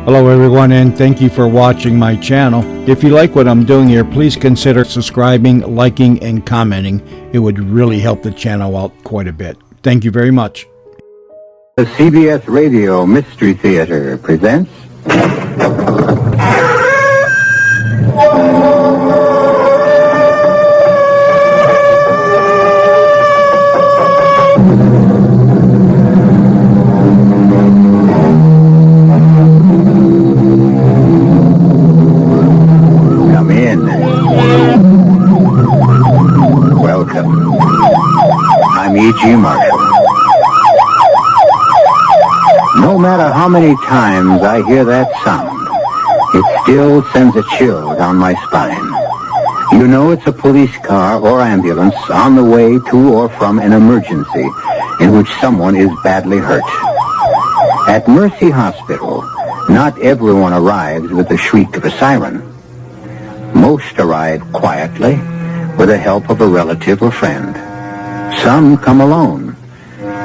Hello everyone, and thank you for watching my channel. If you like what I'm doing here, please consider subscribing, liking, and commenting. It would really help the channel out quite a bit. Thank you very much. The CBS Radio Mystery Theater presents... Come in. Welcome. I'm E.G. Marshall. No matter how many times I hear that sound, it still sends a chill down my spine. You know it's a police car or ambulance on the way to or from an emergency in which someone is badly hurt. At Mercy Hospital, not everyone arrives with the shriek of a siren. Most arrive quietly with the help of a relative or friend. Some come alone,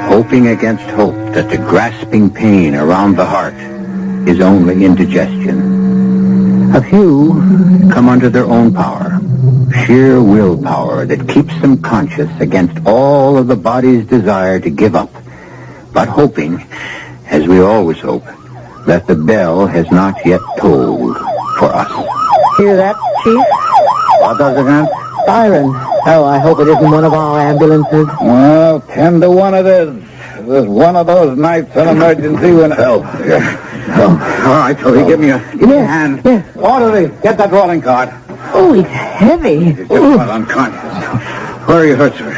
hoping against hope that the grasping pain around the heart is only indigestion. A few come under their own power, sheer willpower that keeps them conscious against all of the body's desire to give up, but hoping, as we always hope, that the bell has not yet tolled for us. Hear that, Chief? What does it mean? Siren. Oh, I hope it isn't one of our ambulances. Well, 10 to 1 it is. It was one of those nights in emergency when... Help. Oh, all right, Toby, give me a hand. Yes. Orderly, get that rolling cart. Oh, it's heavy. He's just about unconscious. Where are you hurt, sir?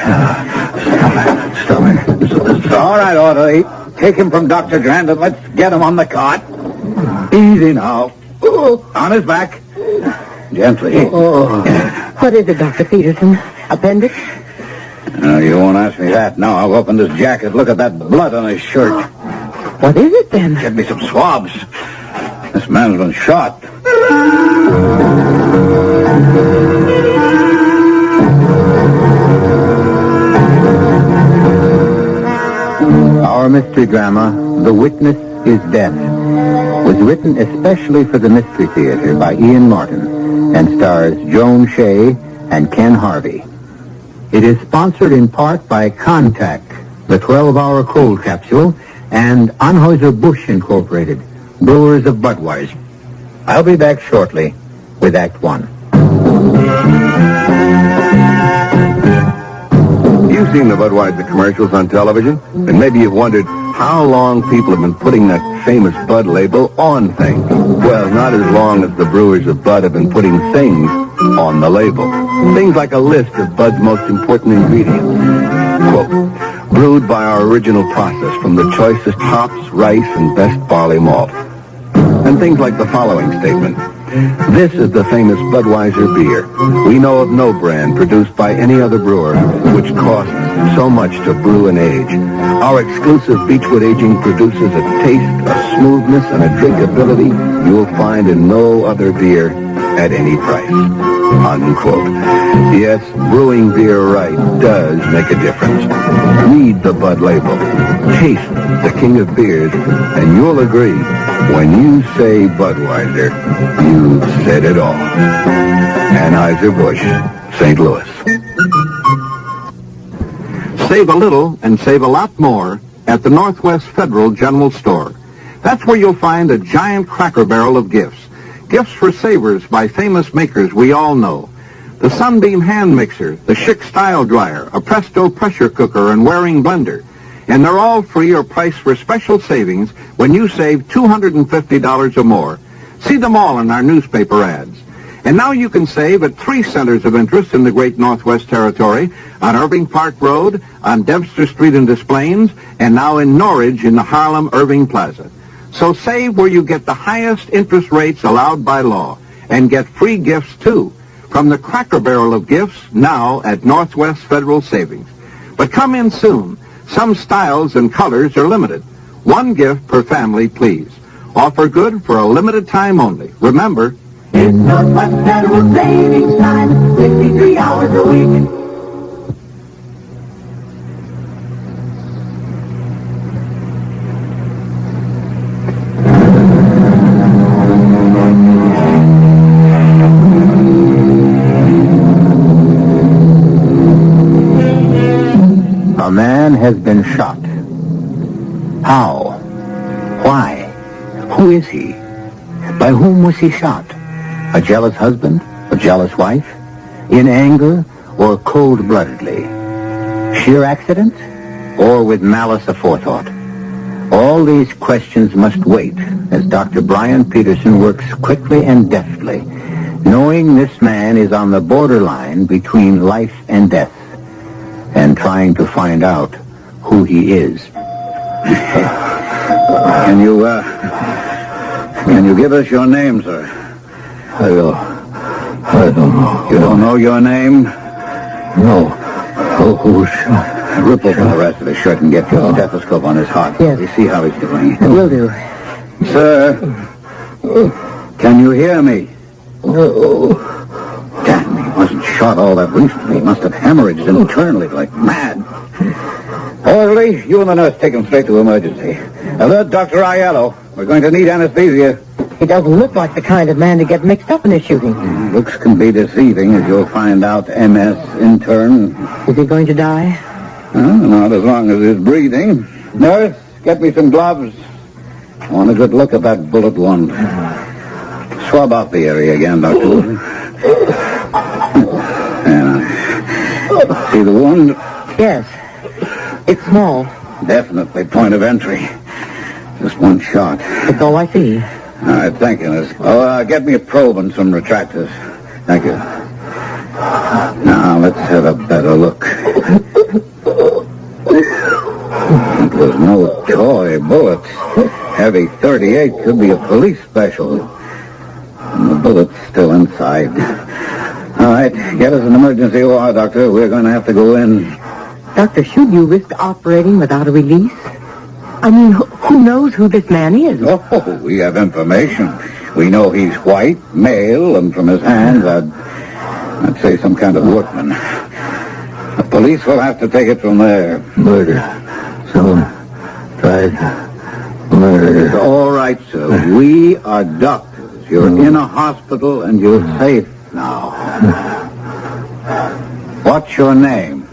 Stomach. All right, orderly. Take him from Dr. Grant and let's get him on the cart. Easy now. On his back. Gently. What is it, Dr. Peterson? Appendix? You won't ask me that. Now I'll open this jacket. Look at that blood on his shirt. What is it, then? Get me some swabs. This man's been shot. Our mystery drama, The Witness is Death, was written especially for the Mystery Theater by Ian Martin and stars Joan Shea and Ken Harvey. It is sponsored in part by Contact, the 12-hour cold capsule, and Anheuser-Busch Incorporated, brewers of Budweiser. I'll be back shortly with Act One. You've seen the Budweiser commercials on television, and maybe you've wondered how long people have been putting that famous Bud label on things. Well, not as long as the brewers of Bud have been putting things on the label. Things like a list of Bud's most important ingredients. Quote, brewed by our original process from the choicest hops, rice, and best barley malt. And things like the following statement. This is the famous Budweiser beer. We know of no brand produced by any other brewer which costs so much to brew and age. Our exclusive Beechwood aging produces a taste, a smoothness, and a drinkability you'll find in no other beer at any price. Unquote. Yes, brewing beer right does make a difference. Read the Bud label. Taste the king of beers, and you'll agree, when you say Budweiser, you've said it all. Anheuser-Busch, St. Louis. Save a little and save a lot more at the Northwest Federal General Store. That's where you'll find a giant Cracker Barrel of gifts. Gifts for savers by famous makers we all know. The Sunbeam hand mixer, the Schick style dryer, a Presto pressure cooker, and Waring blender. And they're all free or priced for special savings when you save $250 or more. See them all in our newspaper ads. And now you can save at 3 centers of interest in the Great Northwest Territory, on Irving Park Road, on Dempster Street in Des Plaines, and now in Norridge in the Harlem Irving Plaza. So save where you get the highest interest rates allowed by law, and get free gifts too, from the Cracker Barrel of gifts now at Northwest Federal Savings. But come in soon. Some styles and colors are limited. 1 gift per family, please. Offer good for a limited time only. Remember, it's Northwest Federal Savings Time, 53 hours a week. Who is he? By whom was he shot? A jealous husband? A jealous wife? In anger or cold-bloodedly? Sheer accident or with malice aforethought? All these questions must wait as Dr. Brian Peterson works quickly and deftly, knowing this man is on the borderline between life and death, and trying to find out who he is. Can you give us your name, sir? I don't know. You don't know your name? No. Who's... Rip open the rest of his shirt and get your stethoscope on his heart. Yes. We see how he's doing. Will do. Sir, can you hear me? No. Damn, he wasn't shot all that recently. He must have hemorrhaged internally like mad. Orderly, you and the nurse take him straight to emergency. Alert Dr. Aiello. We're going to need anesthesia. He doesn't look like the kind of man to get mixed up in a shooting. Looks can be deceiving, as you'll find out. MS intern. Is he going to die? Not as long as he's breathing. Nurse, get me some gloves. I want a good look at that bullet wound. Swab out the area again, Doctor. See the wound? Yes. It's small. Definitely point of entry. Just one shot. That's all I see. All right, thank you, Miss. Oh, get me a probe and some retractors. Thank you. Now, let's have a better look. It was no toy bullet. Heavy .38 could be a police special. And the bullet's still inside. All right, get us an emergency OR, Doctor. We're going to have to go in. Doctor, should you risk operating without a release? I mean, who knows who this man is? Oh, we have information. We know he's white, male, and from his hands, I'd say some kind of workman. The police will have to take it from there. Murder. Someone tried murder. It's all right, sir. We are doctors. You're in a hospital, and you're safe now. What's your name?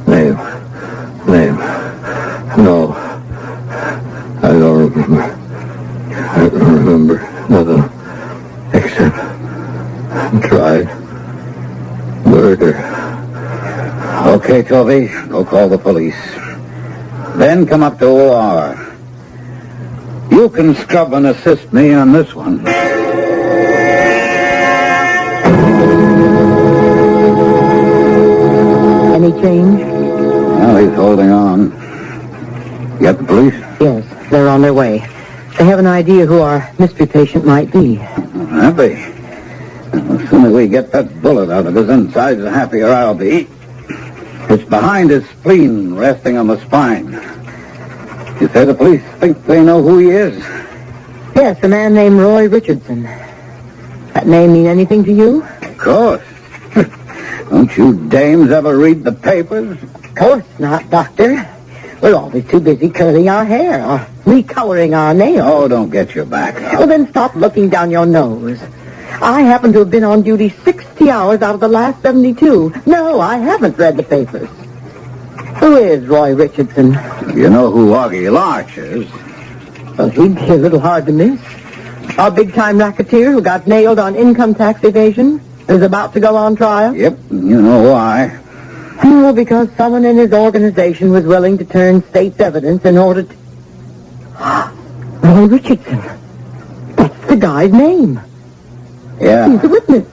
Name. No. I don't remember nothing except tried murder. Okay, Toby. Go call the police. Then come up to OR. You can scrub and assist me on this one. Any change? Well, he's holding on. You got the police? Yes, they're on their way. They have an idea who our mystery patient might be. Have they? The sooner we get that bullet out of his insides, the happier I'll be. It's behind his spleen, resting on the spine. You say the police think they know who he is? Yes, a man named Roy Richardson. That name mean anything to you? Of course. Don't you dames ever read the papers? Of course not, Doctor. We're always too busy curling our hair or recoloring our nails. Oh, don't get your back up. Well, then stop looking down your nose. I happen to have been on duty 60 hours out of the last 72. No, I haven't read the papers. Who is Roy Richardson? You know who Augie Larch is. Well, he'd be a little hard to miss. Our big-time racketeer who got nailed on income tax evasion is about to go on trial. Yep, you know why. Oh, because someone in his organization was willing to turn state's evidence in order to... Roy Richardson. That's the guy's name. Yeah, He's a witness.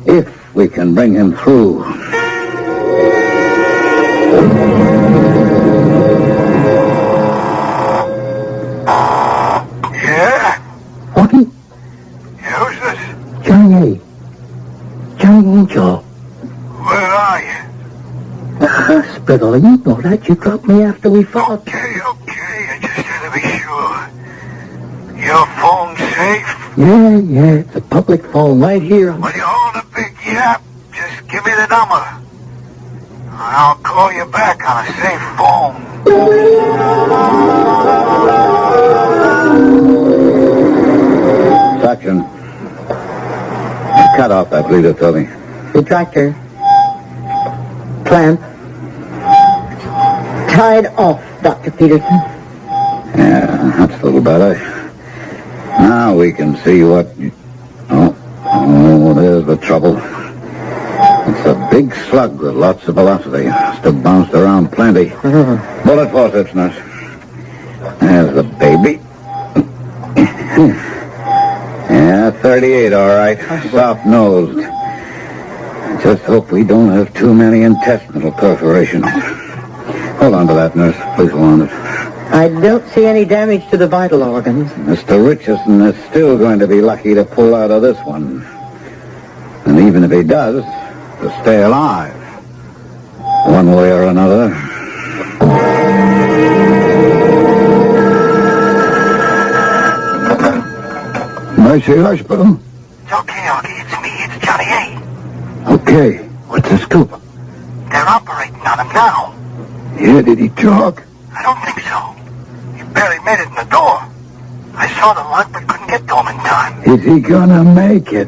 if we can bring him through. Yeah? Augie, Who's this? Johnny Angel. Where are you? The hospital. You know that. You dropped me after we fought. Okay. I just had to be sure. Your phone safe? Yeah. It's a public phone right here. When you hold a big yap, just give me the number. I'll call you back on a safe phone. Suction. Cut off that bleeder, Toby. Retractor. Clamp. Tied off, Dr. Peterson. Yeah, that's a little better. Now we can see what... Oh, there's the trouble. It's a big slug with lots of velocity. Must have bounced around plenty. Bullet forceps, nurse. There's the baby. Yeah, 38, all right. Soft-nosed. Just hope we don't have too many intestinal perforations. Hold on to that, nurse. Please hold on. I don't see any damage to the vital organs. Mr. Richardson is still going to be lucky to pull out of this one. And even if he does, to stay alive. One way or another. Mercy Hospital? It's okay, Augie. It's me. It's Johnny A. Okay. What's the scoop? They're operating on him now. Yeah, did he talk? I don't think so. He barely made it in the door. I saw the lock but couldn't get to him in time. Is he gonna make it?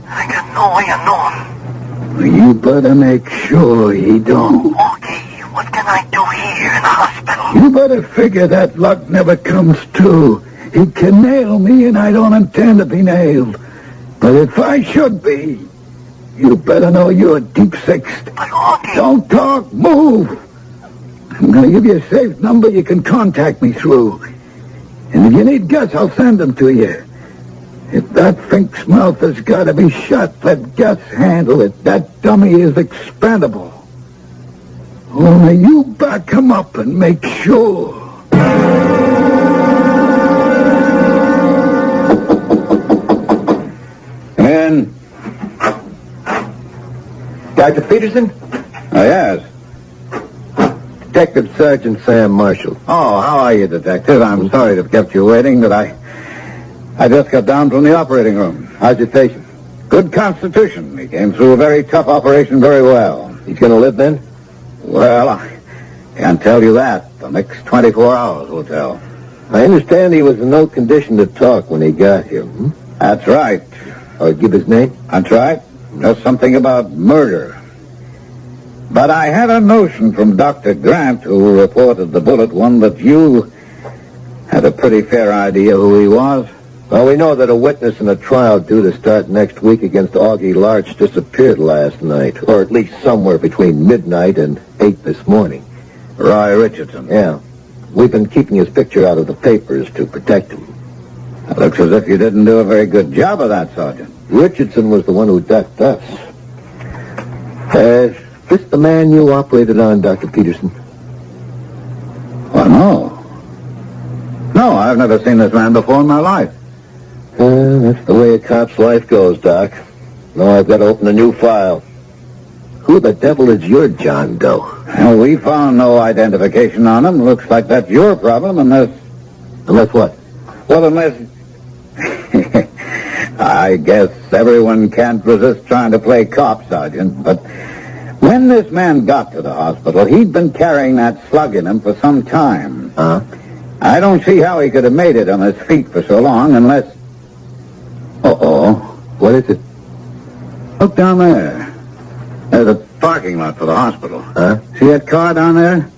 I got no way of knowing. You better make sure he don't. Augie, what can I do here in the hospital? You better figure that luck never comes true. He can nail me, and I don't intend to be nailed. But if I should be, you better know you're deep-sixed. But Augie... Don't talk, move. I'm going to give you a safe number you can contact me through. And if you need guts, I'll send them to you. If that fink's mouth has got to be shut, let Gus handle it. That dummy is expendable. Only you back him up and make sure. In. Dr. Peterson? Oh, yes. Detective Sergeant Sam Marshall. Oh, how are you, Detective? I'm sorry to have kept you waiting, but I just got down from the operating room. How's your patient? Good constitution. He came through a very tough operation very well. He's going to live then? Well, I can't tell you that. The next 24 hours will tell. I understand he was in no condition to talk when he got here. That's right. Or give his name? That's right. Just something about murder. But I had a notion from Dr. Grant, who reported the bullet one, that you had a pretty fair idea who he was. Well, we know that a witness in a trial due to start next week against Augie Larch disappeared last night, or at least somewhere between midnight and 8 this morning. Roy Richardson. Yeah. We've been keeping his picture out of the papers to protect him. It looks as if you didn't do a very good job of that, Sergeant. Richardson was the one who ducked us. Is this the man you operated on, Dr. Peterson? Well, no. No, I've never seen this man before in my life. That's the way a cop's life goes, Doc. Now I've got to open a new file. Who the devil is your John Doe? Well, we found no identification on him. Looks like that's your problem, unless... Unless what? Well, unless... I guess everyone can't resist trying to play cop, Sergeant, but when this man got to the hospital, he'd been carrying that slug in him for some time. I don't see how he could have made it on his feet for so long unless... Uh-oh. What is it? Look down there. There's a parking lot for the hospital. See that car down there?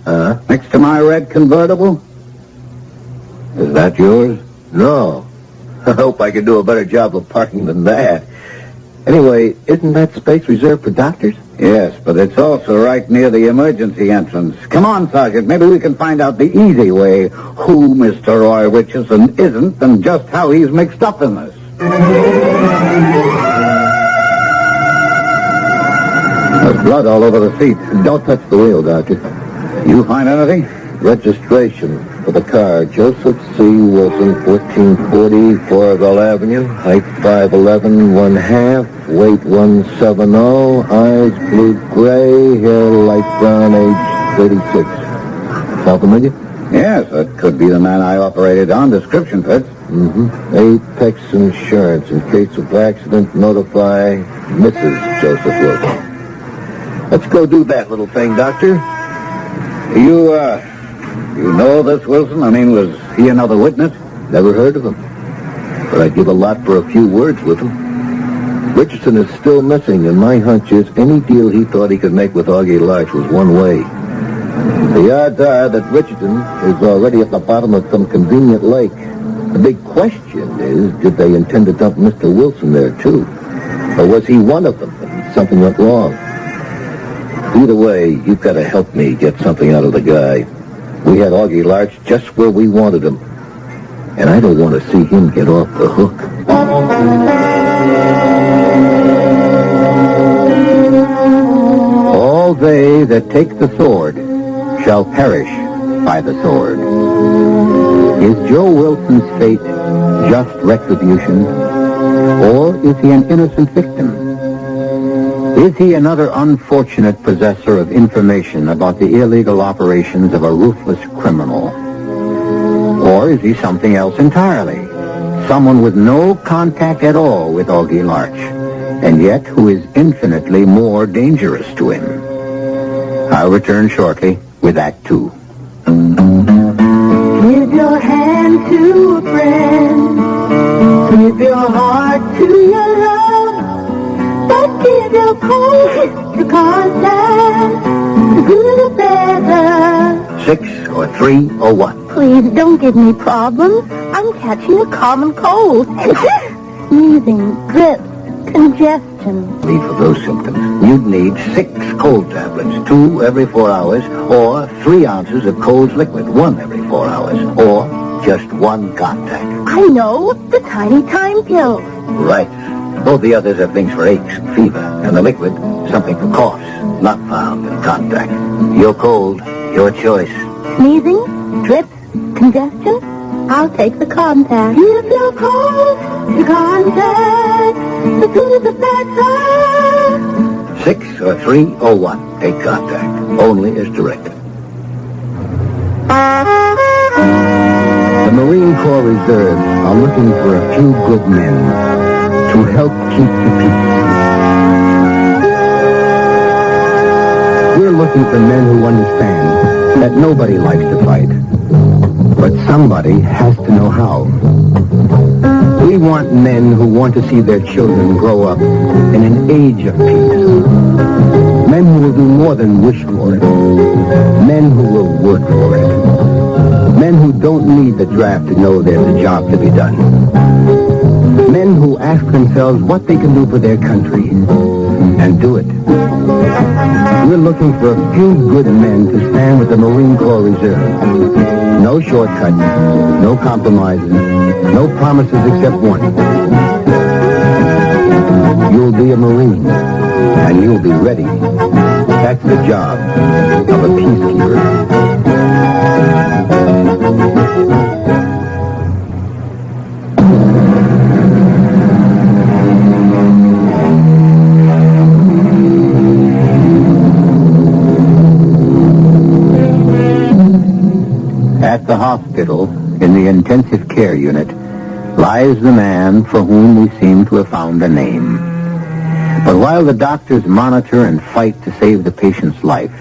Next to my red convertible? Is that yours? No. I hope I can do a better job of parking than that. Anyway, isn't that space reserved for doctors? Yes, but it's also right near the emergency entrance. Come on, Sergeant. Maybe we can find out the easy way who Mr. Roy Richardson isn't and just how he's mixed up in this. There's blood all over the seat. Don't touch the wheel, Doctor. You find anything? Registration for the car. Joseph C. Wilson, 1440 Fourville Avenue. Height 5'11", 1/2. Weight 170. Eyes blue-gray. Hair light brown. Age 36. Sound familiar? Yes, that could be the man I operated on. Description fits. Apex Insurance. In case of accident, notify Mrs. Joseph Wilson. Let's go do that little thing, Doctor. You know this Wilson? I mean, was he another witness? Never heard of him. But I'd give a lot for a few words with him. Richardson is still missing, and my hunch is any deal he thought he could make with Augie Larch was one way. The odds are that Richardson is already at the bottom of some convenient lake. The big question is, did they intend to dump Mr. Wilson there, too? Or was he one of them and something went wrong? Either way, you've got to help me get something out of the guy. We had Augie Larch just where we wanted him. And I don't want to see him get off the hook. All they that take the sword shall perish by the sword. Is Joe Wilson's fate just retribution? Or is he an innocent victim? Is he another unfortunate possessor of information about the illegal operations of a ruthless criminal? Or is he something else entirely? Someone with no contact at all with Augie Larch, and yet who is infinitely more dangerous to him. I'll return shortly with Act 2. Give your hand to a friend. Give your heart to your love. But give your cold kiss to contact. The good, the better. 6 or 3 or what? Please don't give me problems. I'm catching a common cold. Sneezing, drips, congestion. Relief of those symptoms. You'd need 6 cold tablets, 2 every 4 hours, or 3 ounces of Cold's liquid, 1 every 4 hours, or just 1 contact. I know, the tiny time pills. Right. Both the others are things for aches and fever, and the liquid, something for coughs, not found in contact. Your cold, your choice. Sneezing, drips, congestion. I'll take the contact. Give your cold to contact. The good, the better. 6 or 3 or 1. Take contact. Only as directed. The Marine Corps Reserve are looking for a few good men to help keep the peace. We're looking for men who understand that nobody likes to fight, but somebody has to know how. We want men who want to see their children grow up in an age of peace. Men who will do more than wish for it. Men who will work for it. Men who don't need the draft to know there's a job to be done. Men who ask themselves what they can do for their country and do it. We're looking for a few good men to stand with the Marine Corps Reserve. No shortcuts, no compromises, no promises except one. You'll be a Marine, and you'll be ready. That's the job of a peacekeeper. At the hospital, in the intensive care unit, lies the man for whom we seem to have found a name. But while the doctors monitor and fight to save the patient's life,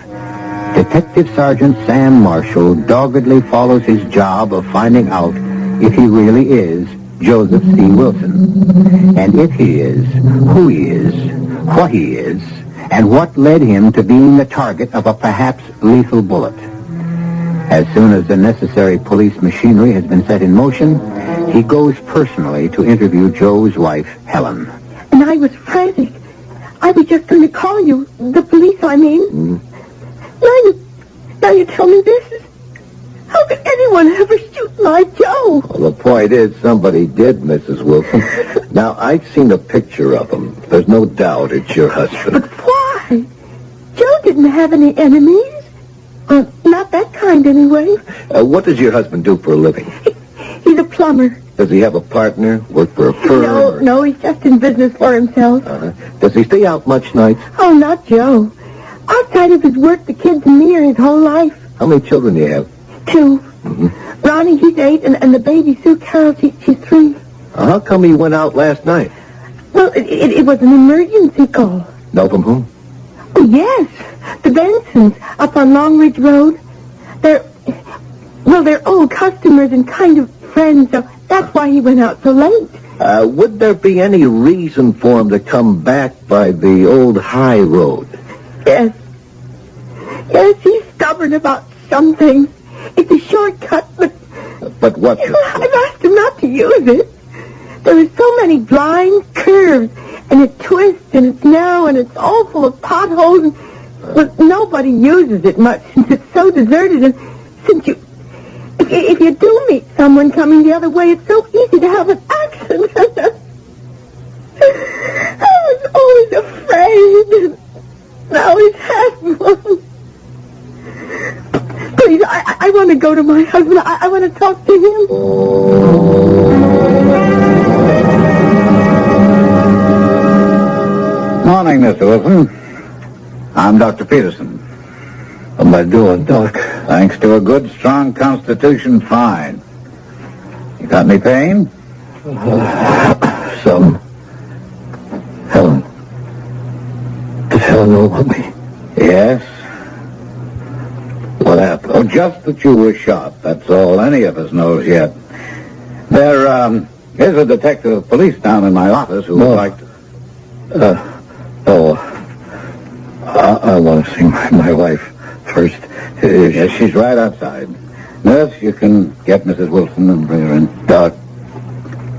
Detective Sergeant Sam Marshall doggedly follows his job of finding out if he really is Joseph C. Wilson. And if he is, who he is, what he is, and what led him to being the target of a perhaps lethal bullet. As soon as the necessary police machinery has been set in motion, he goes personally to interview Joe's wife, Helen. And I was frantic. I was just going to call you. The police, I mean. Now you tell me this. How could anyone ever shoot my Joe? Well, the point is, somebody did, Mrs. Wilson. Now, I've seen a picture of him. There's no doubt it's your husband. But why? Joe didn't have any enemies. Not that kind, anyway. What does your husband do for a living? He's a plumber. Does he have a partner? Work for a firm? No, he's just in business for himself. Does he stay out much nights? Oh, not Joe. Outside of his work, the kids and me are his whole life. How many children do you have? 2. Ronnie, he's 8, and the baby, Sue Carol, she's 3. How come he went out last night? Well, it was an emergency call. Know from whom? Oh, yes. The Bensons, up on Long Ridge Road. They're old customers and kind of friends, so that's why he went out so late. Would there be any reason for him to come back by the old high road? Yes. Yes, he stopped stubborn about some things. It's a shortcut, but what? I've asked him not to use it. There are so many blind curves, and it twists, and it's narrow, and it's all full of potholes, and nobody uses it much since it's so deserted, and since if you do meet someone coming the other way, it's so easy to have an accident. I was always afraid, and now he's had one. Please, I want to go to my husband. I want to talk to him. Morning, Mr. Wilson. I'm Dr. Peterson. How am I doing, Doc? Thanks to a good, strong constitution, fine. You got any pain? Some. Helen. Does Helen know about me? Yes. What happened? Oh, just that you were shot. That's all any of us knows yet. There, is a detective of police down in my office who would like to... I want to see my wife first. Yes, she's right outside. Nurse, you can get Mrs. Wilson and bring her in. Doc.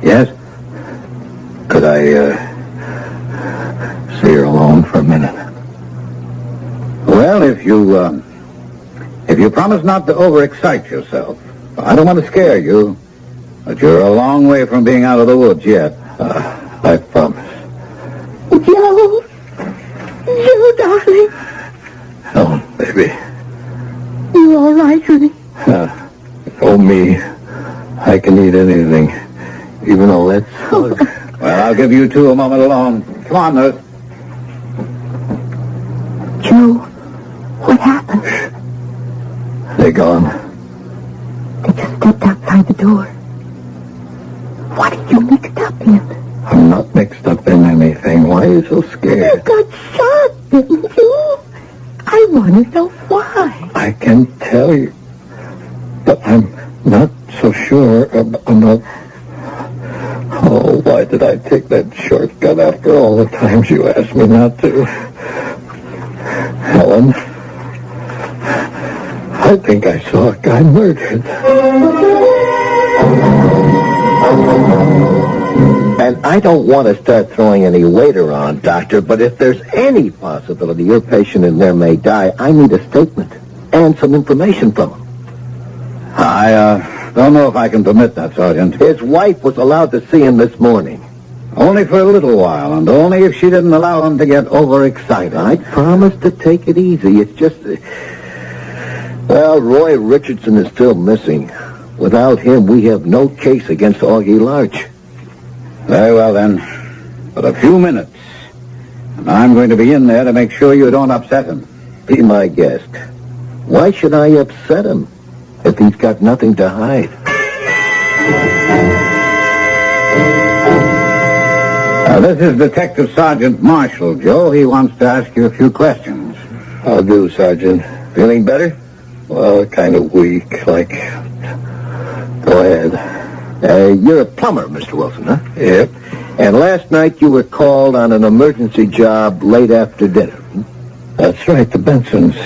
Yes? Could I, see her alone for a minute? Well, if you promise not to overexcite yourself. I don't want to scare you, but you're a long way from being out of the woods yet. I promise. Joe, darling. Helen, baby. You all right, honey? Me. I can eat anything, even a let's hug. Well, I'll give you two a moment alone. Come on, nurse. Joe, what happened? They're gone. They just stepped outside the door. What are you mixed up in? I'm not mixed up in anything. Why are you so scared? You got shot, didn't you? I want to know why. I can tell you, but I'm not so sure about... Oh, why did I take that shortcut after all the times you asked me not to? Helen, I think I saw a guy murdered. And I don't want to start throwing any weight around, Doctor, but if there's any possibility your patient in there may die, I need a statement and some information from him. I don't know if I can permit that, Sergeant. His wife was allowed to see him this morning. Only for a little while, and only if she didn't allow him to get overexcited. I promised to take it easy. It's just... Well, Roy Richardson is still missing. Without him, we have no case against Augie Larch. Very well, then. But a few minutes. And I'm going to be in there to make sure you don't upset him. Be my guest. Why should I upset him if he's got nothing to hide? This is Detective Sergeant Marshall, Joe. He wants to ask you a few questions. I'll do, Sergeant. Feeling better? Well, kind of weak, like... Go ahead. You're a plumber, Mr. Wilson, huh? Yep. And last night you were called on an emergency job late after dinner. That's right, the Bensons.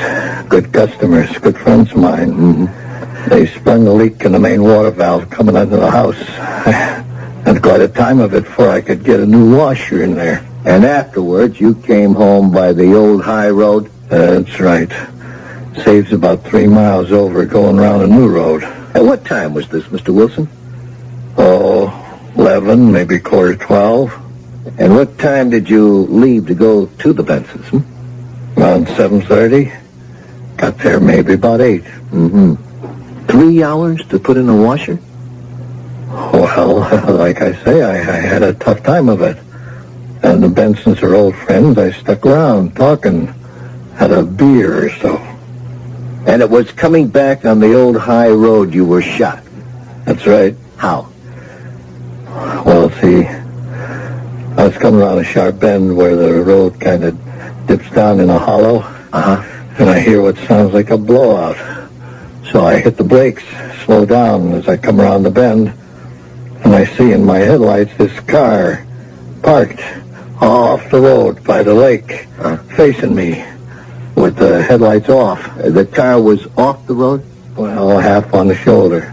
Good customers, good friends of mine. Mm-hmm. They sprung a leak in the main water valve coming under the house. Had quite a time of it before I could get a new washer in there. And afterwards, you came home by the old high road? That's right. Saves about 3 miles over going around a new road. At what time was this, Mr. Wilson? Oh, 11, maybe 11:45. And what time did you leave to go to the Bensons? Around 7:30. Got there maybe about 8. Mm-hmm. 3 hours to put in a washer? Well, like I say, I had a tough time of it. And the Bensons are old friends. I stuck around talking, had a beer or so. And it was coming back on the old high road you were shot? That's right. How? Well, see, I was coming around a sharp bend where the road kind of dips down in a hollow. Uh-huh. And I hear what sounds like a blowout. So I hit the brakes, slow down as I come around the bend, and I see in my headlights this car parked off the road by the lake, facing me, with the headlights off. The car was off the road? Well, half on the shoulder.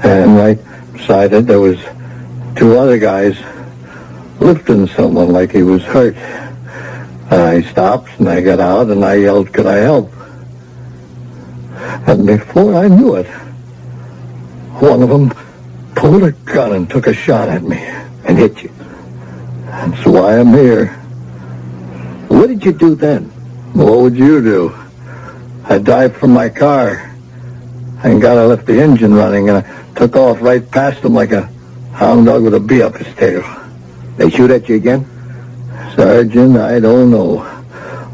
And right beside it, there was two other guys lifting someone like he was hurt. I stopped and I got out and I yelled, "Could I help?" And before I knew it, one of them pulled a gun and took a shot at me. And hit you. That's why I'm here. What did you do then? What would you do? I dived from my car. Thank God I left the engine running, and I took off right past them like a hound dog with a bee up his tail. They shoot at you again? Sergeant, I don't know.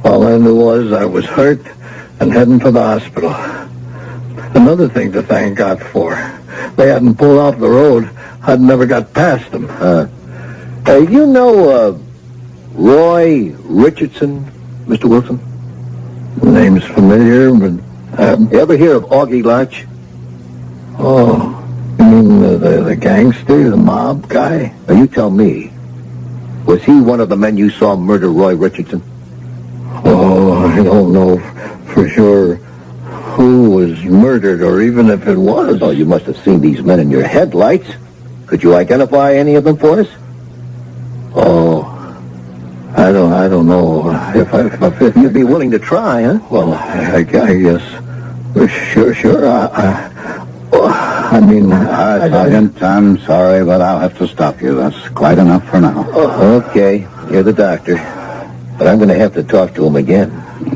All I knew was I was hurt and heading for the hospital. Another thing to thank God for. They hadn't pulled off the road. I'd never got past them. You know, Roy Richardson, Mr. Wilson? The name's familiar, but... You ever hear of Augie Larch? Oh, you mean the gangster, the mob guy? Now, you tell me. Was he one of the men you saw murder Roy Richardson? Oh, I don't know for sure who was murdered, or even if it was. Oh, you must have seen these men in your headlights. Could you identify any of them for us? Oh, I don't know. If You'd be willing to try, huh? Well, I guess. Sure. I mean... Sergeant, I'm sorry, but I'll have to stop you. That's quite enough for now. Okay, you're the doctor. But I'm going to have to talk to him again.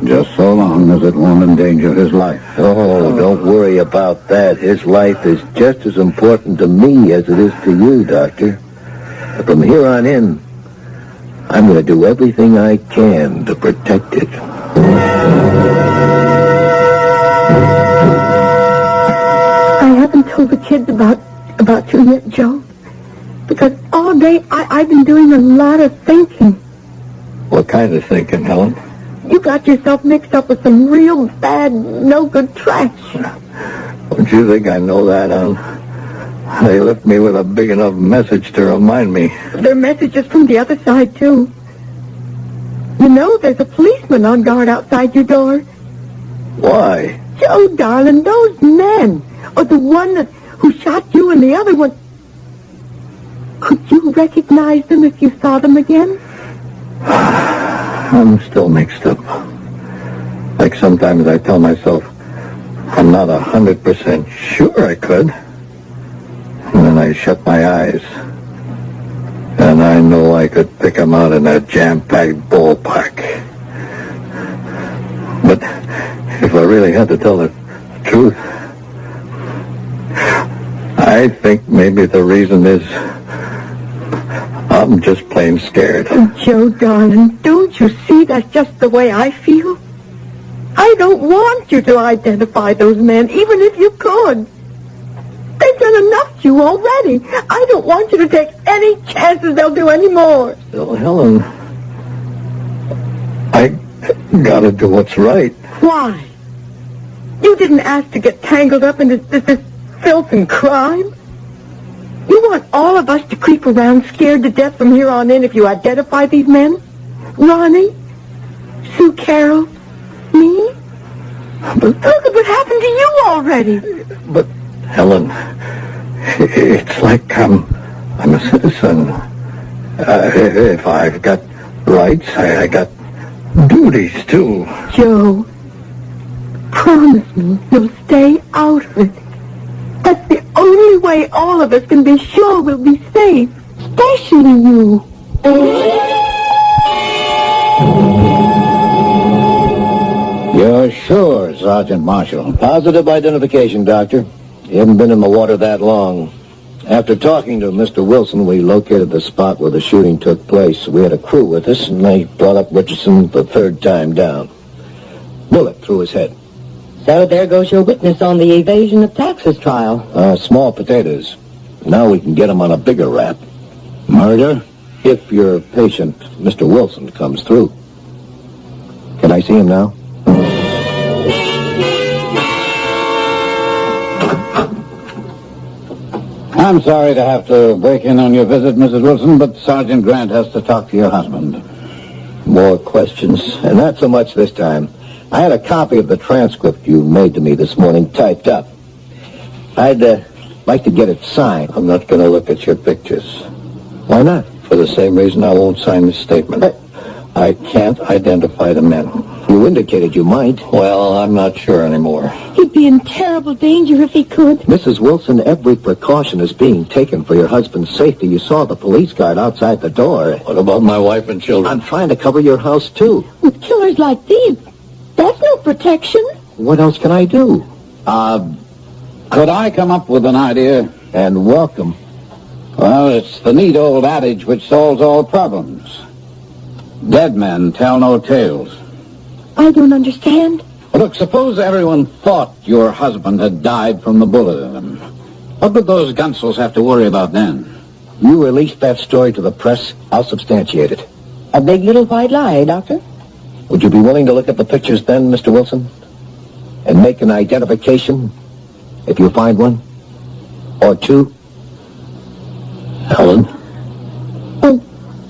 Just so long as it won't endanger his life. Oh, don't worry about that. His life is just as important to me as it is to you, Doctor. But from here on in, I'm going to do everything I can to protect it. I haven't told the kids about you yet, Joe. Because all day I've been doing a lot of thinking. What kind of thinking, Helen? You got yourself mixed up with some real bad, no-good trash. Don't you think I know that, Helen? They left me with a big enough message to remind me. There are messages from the other side, too. You know, there's a policeman on guard outside your door. Why? Joe, darling, those men, or the one who shot you and the other one, could you recognize them if you saw them again? I'm still mixed up. Like sometimes I tell myself I'm not 100% sure I could. And then I shut my eyes. And I know I could pick them out in that jam-packed ballpark. But if I really had to tell the truth, I think maybe the reason is I'm just plain scared. Oh, Joe, darling, don't you see that's just the way I feel? I don't want you to identify those men, even if you could. They've done enough to you already. I don't want you to take any chances they'll do any more. Still, Helen, I gotta do what's right. Why? You didn't ask to get tangled up in this filth and crime? You want all of us to creep around scared to death from here on in if you identify these men? Ronnie? Sue Carroll? Me? But look at what happened to you already. But, Helen, it's like I'm a citizen. If I've got rights, I got duties, too. Joe, promise me you'll stay out of it. That's the only way all of us can be sure we'll be safe, especially you. You're sure, Sergeant Marshall? Positive identification, Doctor. You haven't been in the water that long. After talking to Mr. Wilson, we located the spot where the shooting took place. We had a crew with us, and they brought up Richardson the third time down. Bullet through his head. So there goes your witness on the evasion of taxes trial. Small potatoes. Now we can get him on a bigger rap. Murder? If your patient, Mr. Wilson, comes through. Can I see him now? I'm sorry to have to break in on your visit, Mrs. Wilson, but Sergeant Grant has to talk to your husband. More questions, and not so much this time. I had a copy of the transcript you made to me this morning typed up. I'd like to get it signed. I'm not going to look at your pictures. Why not? For the same reason I won't sign this statement. I can't identify the men. You indicated you might. Well, I'm not sure anymore. He'd be in terrible danger if he could. Mrs. Wilson, every precaution is being taken for your husband's safety. You saw the police guard outside the door. What about my wife and children? I'm trying to cover your house, too. With killers like these, that's no protection. What else can I do? Could I come up with an idea? And welcome. Well, it's the neat old adage which solves all problems. Dead men tell no tales. I don't understand. Well, look, suppose everyone thought your husband had died from the bullet in him. What would those gunsels have to worry about then? You released that story to the press, I'll substantiate it. A big little white lie, Doctor. Would you be willing to look at the pictures then, Mr. Wilson? And make an identification, if you find one? Or two? Helen?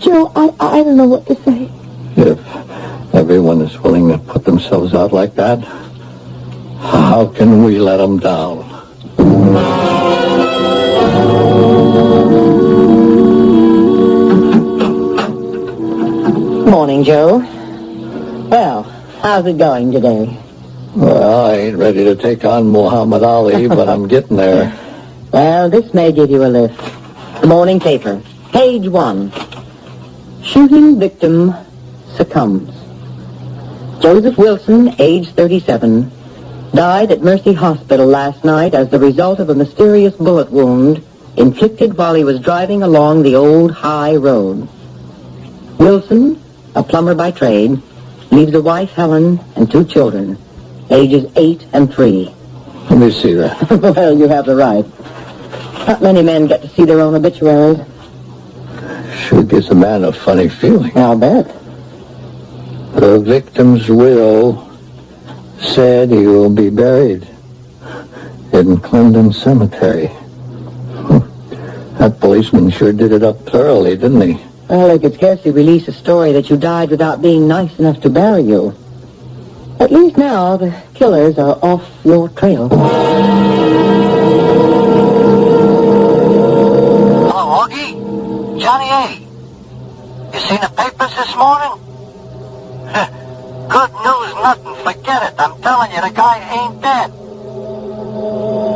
Joe, I don't know what to say. If everyone is willing to put themselves out like that, how can we let them down? Morning, Joe. Well, how's it going today? Well, I ain't ready to take on Muhammad Ali, but I'm getting there. Well, this may give you a lift. The morning paper, page 1. Shooting victim succumbs. Joseph Wilson, age 37, died at Mercy Hospital last night as the result of a mysterious bullet wound inflicted while he was driving along the old high road. Wilson, a plumber by trade, leaves a wife, Helen, and 2 children, ages 8 and 3. Let me see that. Well, you have the right. Not many men get to see their own obituaries. Sure gives a man a funny feeling. I'll bet. The victim's will said he will be buried in Clendon Cemetery. That policeman sure did it up thoroughly, didn't he? Well, they could scarcely release a story that you died without being nice enough to bury you. At least now the killers are off your trail. Hello, Augie? Johnny A. You seen the papers this morning? Good news, nothing. Forget it. I'm telling you, the guy ain't dead.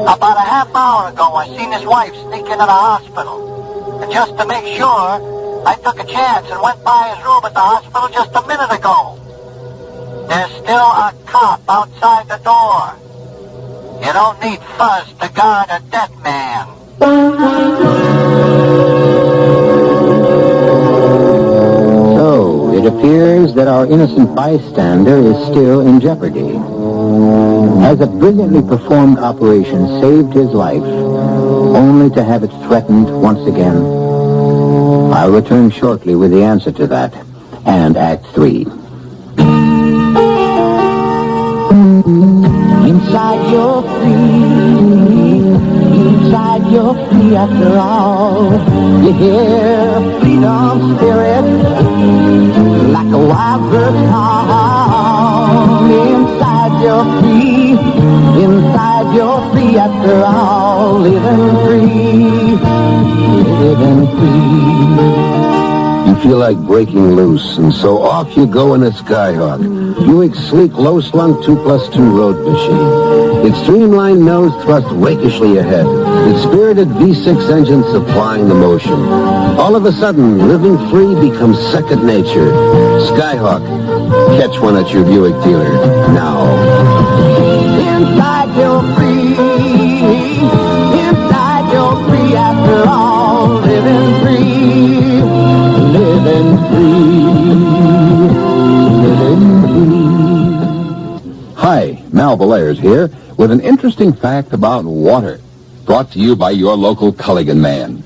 About a half hour ago, I seen his wife sneak into the hospital. And just to make sure, I took a chance and went by his room at the hospital just a minute ago. There's still a cop outside the door. You don't need fuzz to guard a dead man. So, it appears that our innocent bystander is still in jeopardy. As a brilliantly performed operation saved his life, only to have it threatened once again. I'll return shortly with the answer to that, and Act 3. Inside you're free. Inside you're free after all. You hear freedom spirit like a wild bird's call. Inside you're free. Inside you're free after all. Living free. Living free. You feel like breaking loose, and so off you go in a Skyhawk. Buick's sleek, low-slung 2+2 road machine. Its streamlined nose thrust rakishly ahead. Its spirited V6 engine supplying the motion. All of a sudden, living free becomes second nature. Skyhawk. Catch one at your Buick dealer now. Inside you're free. Inside you're free after all. Living free. Living free. Living free. Hi, Mal Belair's here with an interesting fact about water. Brought to you by your local Culligan man.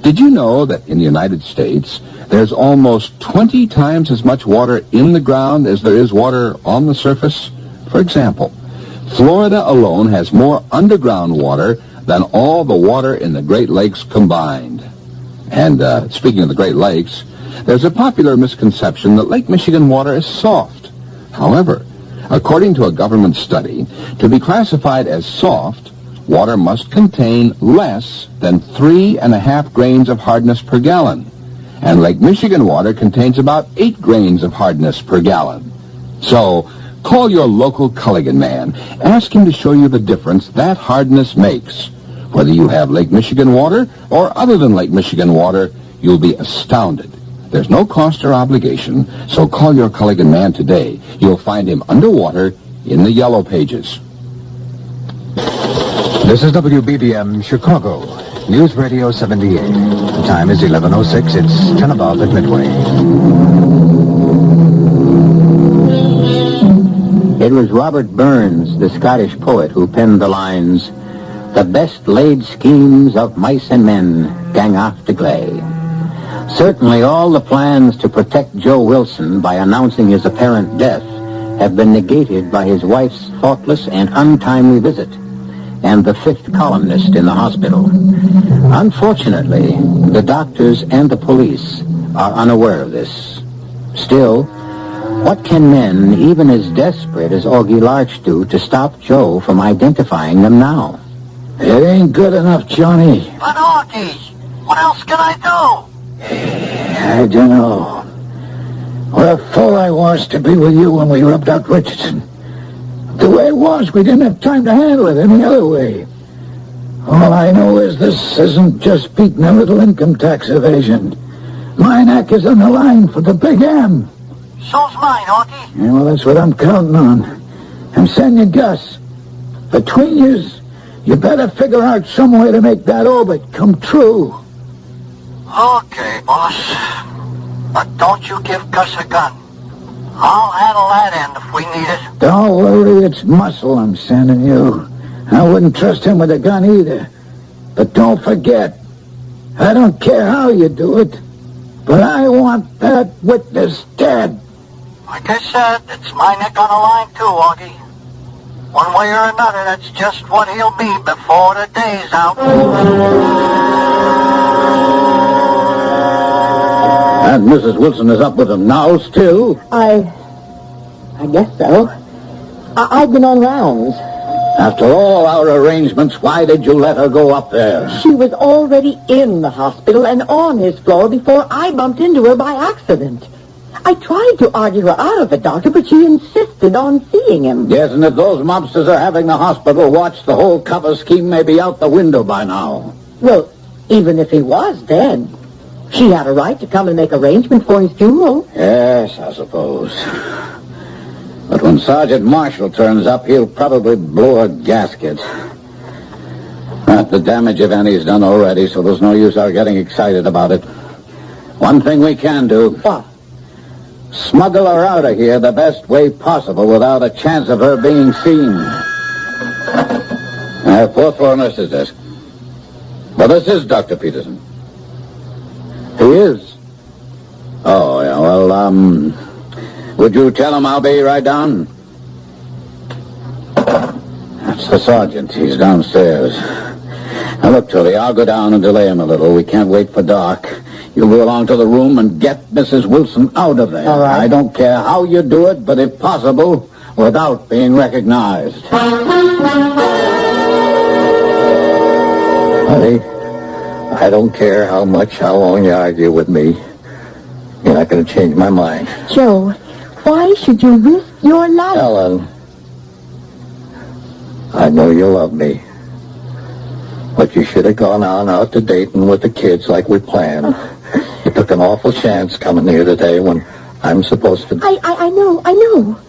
Did you know that in the United States, there's almost 20 times as much water in the ground as there is water on the surface? For example, Florida alone has more underground water than all the water in the Great Lakes combined. And speaking of the Great Lakes, there's a popular misconception that Lake Michigan water is soft. However, According to a government study, to be classified as soft, water must contain less than 3.5 grains of hardness per gallon. And Lake Michigan water contains about 8 grains of hardness per gallon. So, call your local Culligan man. Ask him to show you the difference that hardness makes. Whether you have Lake Michigan water or other than Lake Michigan water, you'll be astounded. There's no cost or obligation, so call your Culligan man today. You'll find him underwater in the Yellow Pages. This is WBBM Chicago, News Radio 78. The time is 11:06. It's 10 above at Midway. It was Robert Burns, the Scottish poet, who penned the lines, "The best laid schemes of mice and men gang off to gley." Certainly all the plans to protect Joe Wilson by announcing his apparent death have been negated by his wife's thoughtless and untimely visit, and the fifth columnist in the hospital. Unfortunately, the doctors and the police are unaware of this. Still, what can men, even as desperate as Augie Larch, do to stop Joe from identifying them now? It ain't good enough, Johnny. But Augie, what else can I do? I don't know. What a fool I was to be with you when we rubbed out Richardson. The way it was, we didn't have time to handle it any other way. All I know is this isn't just beating a little income tax evasion. My neck is on the line for the big M. So's mine, Augie. Yeah, well, that's what I'm counting on. I'm sending you Gus. Between yous, you better figure out some way to make that orbit come true. Okay, boss. But don't you give Gus a gun. I'll handle that end if we need it. Don't worry, it's muscle I'm sending you. I wouldn't trust him with a gun either. But don't forget, I don't care how you do it, but I want that witness dead. Like I said, it's my neck on the line too, Augie. One way or another, that's just what he'll be before the day's out. And Mrs. Wilson is up with him now, still? I guess so. I've been on rounds. After all our arrangements, why did you let her go up there? She was already in the hospital and on his floor before I bumped into her by accident. I tried to argue her out of it, Doctor, but she insisted on seeing him. Yes, and if those mobsters are having the hospital watched, the whole cover scheme may be out the window by now. Well, even if he was dead, she had a right to come and make arrangements for his funeral. Yes, I suppose. But when Sergeant Marshall turns up, he'll probably blow a gasket. Not the damage if any's done already, so there's no use our getting excited about it. One thing we can do. What? Smuggle her out of here the best way possible without a chance of her being seen. I have 4th floor nurse's desk. Well, this is Dr. Peterson. He is? Oh, yeah, well, would you tell him I'll be right down? That's the sergeant. He's downstairs. Now, look, Tully, I'll go down and delay him a little. We can't wait for dark. You go along to the room and get Mrs. Wilson out of there. All right. I don't care how you do it, but if possible, without being recognized. Honey, I don't care how long you argue with me. You're not going to change my mind. Joe, why should you risk your life? Ellen, I know you love me. But you should have gone on out to Dayton with the kids like we planned. You took an awful chance coming here today when I'm supposed to... I know.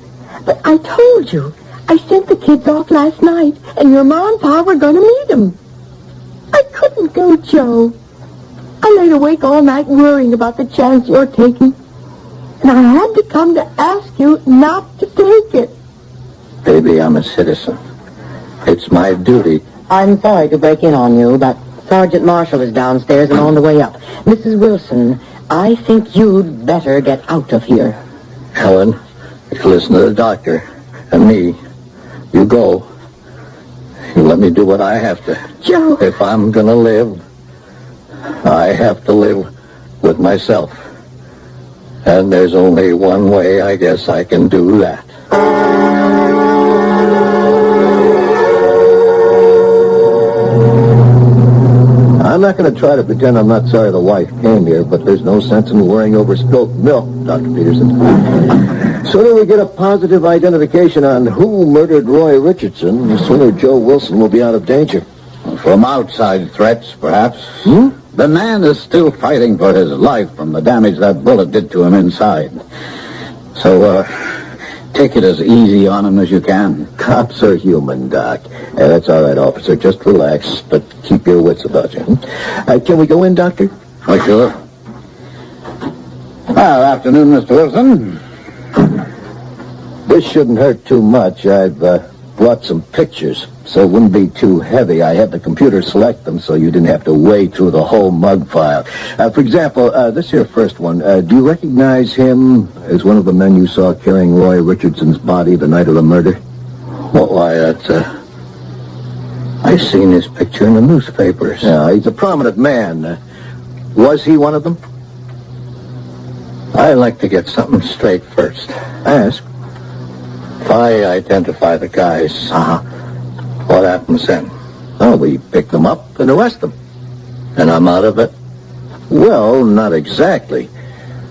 But I told you. I sent the kids off last night, and your mom and pa were going to meet them. I couldn't go, Joe. I laid awake all night worrying about the chance you're taking. And I had to come to ask you not to take it. Baby, I'm a citizen. It's my duty. I'm sorry to break in on you, but Sergeant Marshall is downstairs and on the way up. Mrs. Wilson, I think you'd better get out of here. Helen, if you listen to the doctor and me, you go. You let me do what I have to. Joe. If I'm going to live, I have to live with myself. And there's only one way I guess I can do that. I'm not going to try to pretend I'm not sorry the wife came here, but there's no sense in worrying over spilt milk, Dr. Peterson. Sooner we get a positive identification on who murdered Roy Richardson, the sooner Joe Wilson will be out of danger. From outside threats, perhaps. The man is still fighting for his life from the damage that bullet did to him inside. So, take it as easy on him as you can. Cops are human, Doc. That's all right, officer. Just relax, but keep your wits about you. Can we go in, Doctor? Oh, sure. Well, afternoon, Mr. Wilson. This shouldn't hurt too much. I've brought some pictures, so it wouldn't be too heavy. I had the computer select them so you didn't have to wade through the whole mug file. For example, this here first one. Do you recognize him as one of the men you saw carrying Roy Richardson's body the night of the murder? Well, why, I've seen his picture in the newspapers. Yeah, he's a prominent man. Was he one of them? I like to get something straight first. Ask. If I identify the guys, what happens then? Oh, we pick them up and arrest them. And I'm out of it? Well, not exactly.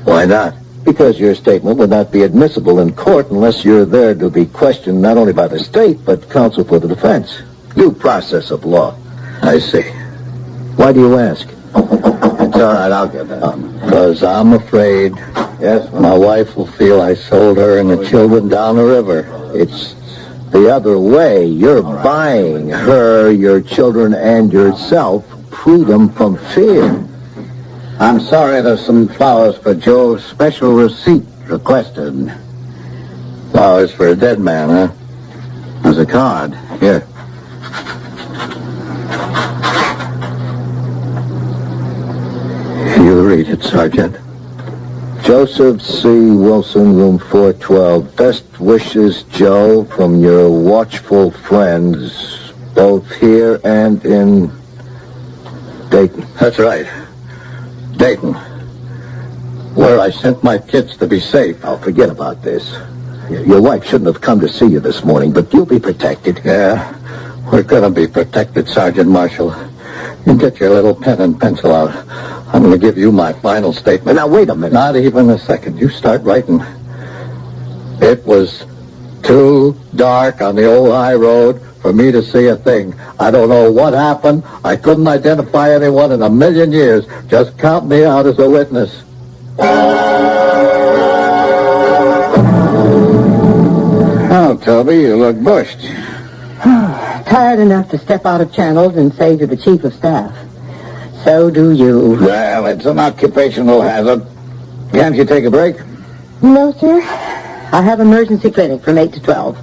Why not? Because your statement would not be admissible in court unless you're there to be questioned not only by the state, but counsel for the defense. Due process of law. I see. Why do you ask? It's all right, I'll get that. Because I'm afraid my wife will feel I sold her and the children down the river. It's the other way. You're buying her, your children, and yourself freedom from fear. I'm sorry, there's some flowers for Joe. Special receipt requested. Flowers for a dead man, huh? There's a card. Here. You read it, Sergeant. Joseph C. Wilson, room 412. Best wishes, Joe, from your watchful friends, both here and in Dayton. That's right. Dayton. Where I sent my kids to be safe. Oh, forget about this. Your wife shouldn't have come to see you this morning, but you'll be protected. Yeah, we're going to be protected, Sergeant Marshall. You get your little pen and pencil out. I'm going to give you my final statement. Now, wait a minute. Not even a second. You start writing. It was too dark on the old high road for me to see a thing. I don't know what happened. I couldn't identify anyone in a million years. Just count me out as a witness. Oh, Toby, you look bushed. Tired enough to step out of channels and say to the chief of staff, so do you. Well, it's an occupational hazard. Can't you take a break? No, sir. I have emergency clinic from 8 to 12.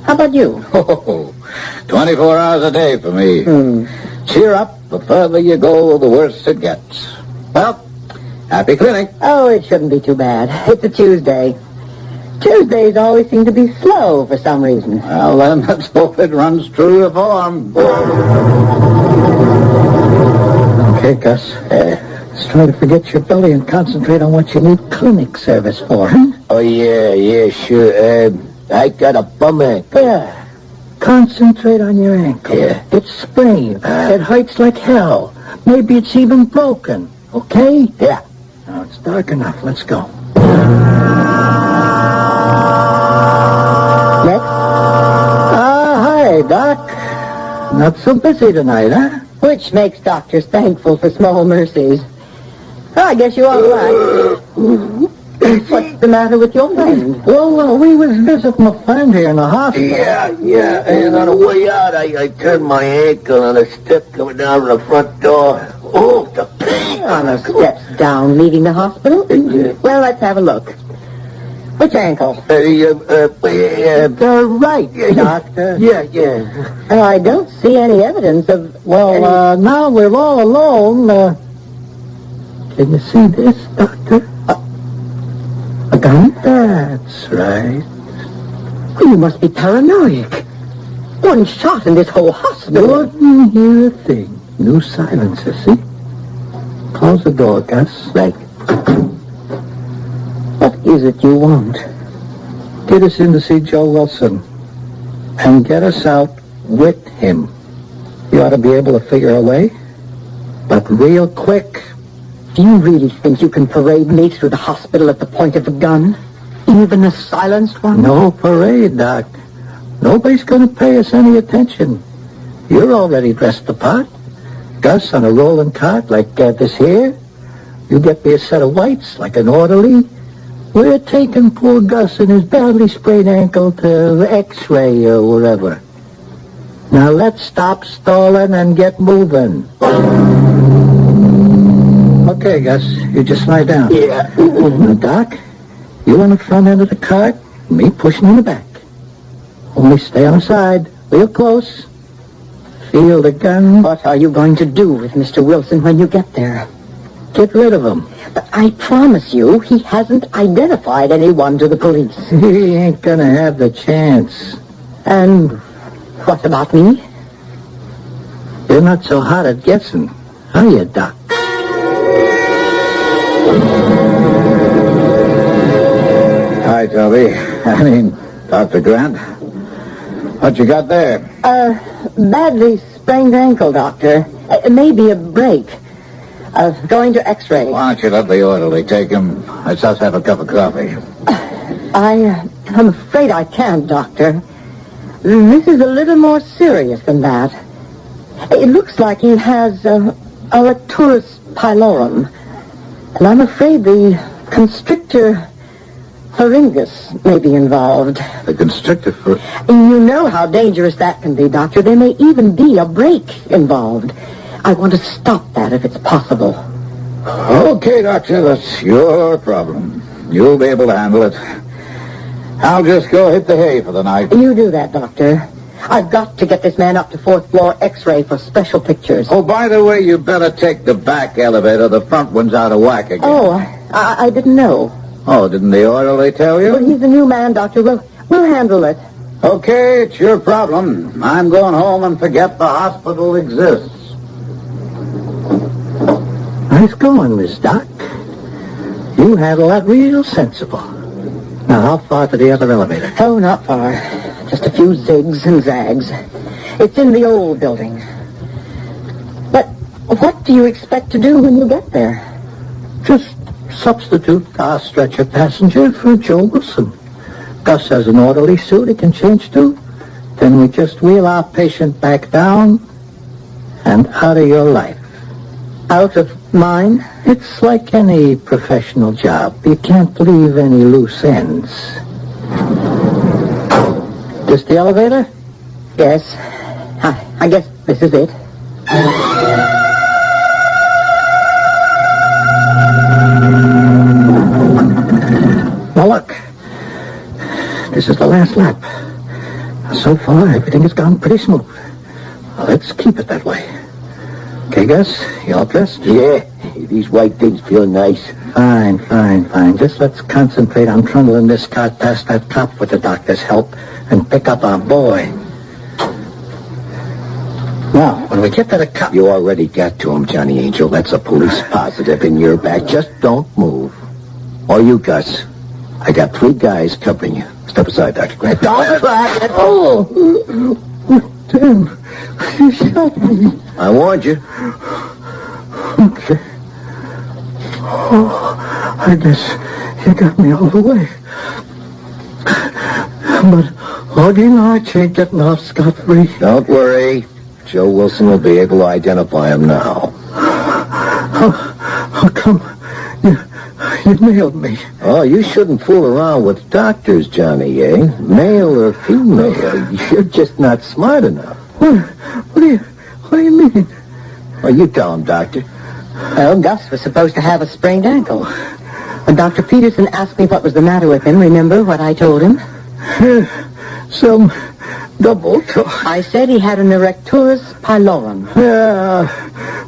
How about you? Oh, 24 hours a day for me. Cheer up. The further you go, the worse it gets. Well, happy clinic. Oh, it shouldn't be too bad. It's a Tuesday. Tuesdays always seem to be slow for some reason. Well, then, let's hope it runs true to form. Okay, Gus. Let's try to forget your belly and concentrate on what you need clinic service for, huh? Oh, yeah, sure. I got a bum ankle. Yeah. Concentrate on your ankle. Yeah. It's sprained. It hurts like hell. Maybe it's even broken. Okay? Yeah. Now, it's dark enough. Let's go. Next? Hi, Doc. Not so busy tonight, huh? Which makes doctors thankful for small mercies. Well, I guess you're all right. What's the matter with your friend? Well, we was visiting a friend here in the hospital. Yeah. And on the way out, I turned my ankle on a step coming down to the front door. Oh, the pain. On the steps down, leaving the hospital? Well, let's have a look. Which ankle? Right, Doctor. Yeah. I don't see any evidence of... Well, now we're all alone. Can you see this, Doctor? A gun? That's right. Well, you must be paranoid. One shot in this whole hospital. Wouldn't hear a thing. New silencer, see? Close the door, Gus. Right. What is it you want? Get us in to see Joe Wilson. And get us out with him. You ought to be able to figure a way. but real quick. Do you really think you can parade me through the hospital at the point of a gun? Even a silenced one? No parade, Doc. Nobody's going to pay us any attention. You're already dressed the part. Gus on a rolling cart like this here. You get me a set of whites like an orderly. We're taking poor Gus and his badly sprained ankle to X-ray or wherever. Now let's stop stalling and get moving. Okay, Gus, you just lie down. Yeah. Now, Doc, you on the front end of the cart, me pushing in the back. Only stay on the side, real close. Feel the gun. What are you going to do with Mr. Wilson when you get there? Get rid of him. But I promise you, he hasn't identified anyone to the police. He ain't gonna have the chance. And what about me? You're not so hot at guessing, are you, Doc? Hi, Toby. Dr. Grant. What you got there? Badly sprained ankle, Doctor. Maybe a break. Going to X-ray. Why don't you let the orderly take him? Let's us have a cup of coffee. I'm afraid I can't, Doctor. This is a little more serious than that. It looks like he has a lecturus pylorum. And I'm afraid the constrictor pharyngus may be involved. The constrictor for... You know how dangerous that can be, Doctor. There may even be a break involved. I want to stop that if it's possible. Okay, Doctor, that's your problem. You'll be able to handle it. I'll just go hit the hay for the night. You do that, Doctor. I've got to get this man up to 4th floor X-ray for special pictures. Oh, by the way, you better take the back elevator. The front one's out of whack again. Oh, I didn't know. Oh, didn't the orderly tell you? Well, he's a new man, Doctor. We'll handle it. Okay, it's your problem. I'm going home and forget the hospital exists. Nice going, Miss Doc. You handle that real sensible. Now, how far to the other elevator? Oh, not far. Just a few zigs and zags. It's in the old building. But what do you expect to do when you get there? Just substitute our stretcher passenger for Joe Wilson. Gus has an orderly suit he can change to. Then we just wheel our patient back down and out of your life. Out of mine? It's like any professional job. You can't leave any loose ends. This the elevator? Yes. I guess this is it. Now look. This is the last lap. So far, everything has gone pretty smooth. Let's keep it that way. Okay, Gus, you all dressed? Yeah, these white things feel nice. Fine. Just let's concentrate on trundling this cart past that cop with the doctor's help and pick up our boy. Now, when we get to the cop... You already got to him, Johnny Angel. That's a police positive in your back. Just don't move. Or you, Gus. I got 3 guys covering you. Step aside, Dr. Grant. Don't try it. Oh! Damn. You shot me. I warned you. Okay. Oh, I guess you got me all the way. But Augie and Arch ain't getting off scot-free. Don't worry. Joe Wilson will be able to identify him now. How come you nailed me? Oh, you shouldn't fool around with doctors, Johnny, eh? Male or female. You're just not smart enough. What do you mean? Well, you tell him, Doctor. Well, Gus was supposed to have a sprained ankle. When Dr. Peterson asked me what was the matter with him, remember what I told him? Some double talk. I said he had an erecturus pylorum. Yeah,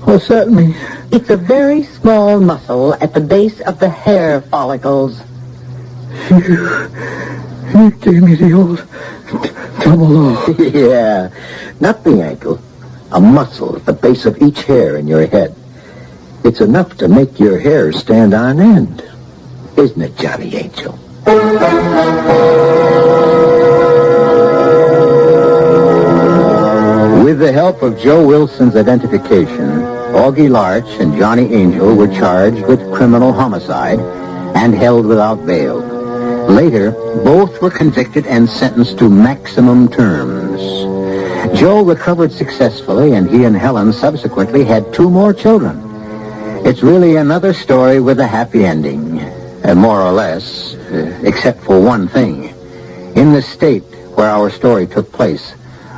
what's that mean? It's a very small muscle at the base of the hair follicles. You gave me the old double O. Yeah, not the ankle. A muscle at the base of each hair in your head. It's enough to make your hair stand on end. Isn't it, Johnny Angel? With the help of Joe Wilson's identification, Augie Larch and Johnny Angel were charged with criminal homicide and held without bail. Later, both were convicted and sentenced to maximum terms. Joe recovered successfully, and he and Helen subsequently had 2 more children. It's really another story with a happy ending, more or less, except for one thing. In the state where our story took place,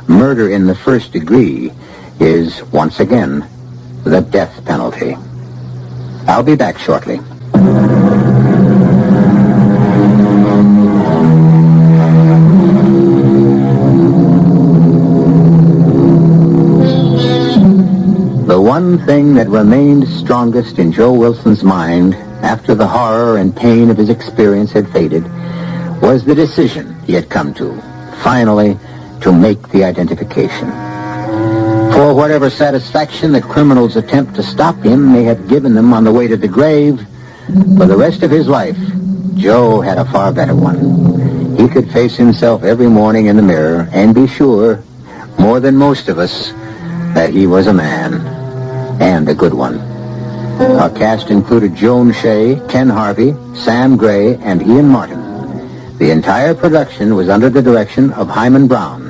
murder in the first degree is, once again, the death penalty. I'll be back shortly. The one thing that remained strongest in Joe Wilson's mind after the horror and pain of his experience had faded was the decision he had come to, finally, to make the identification. For whatever satisfaction the criminal's attempt to stop him may have given them on the way to the grave, for the rest of his life, Joe had a far better one. He could face himself every morning in the mirror and be sure, more than most of us, that he was a man, and a good one. Our cast included Joan Shea, Ken Harvey, Sam Gray, and Ian Martin. The entire production was under the direction of Hyman Brown.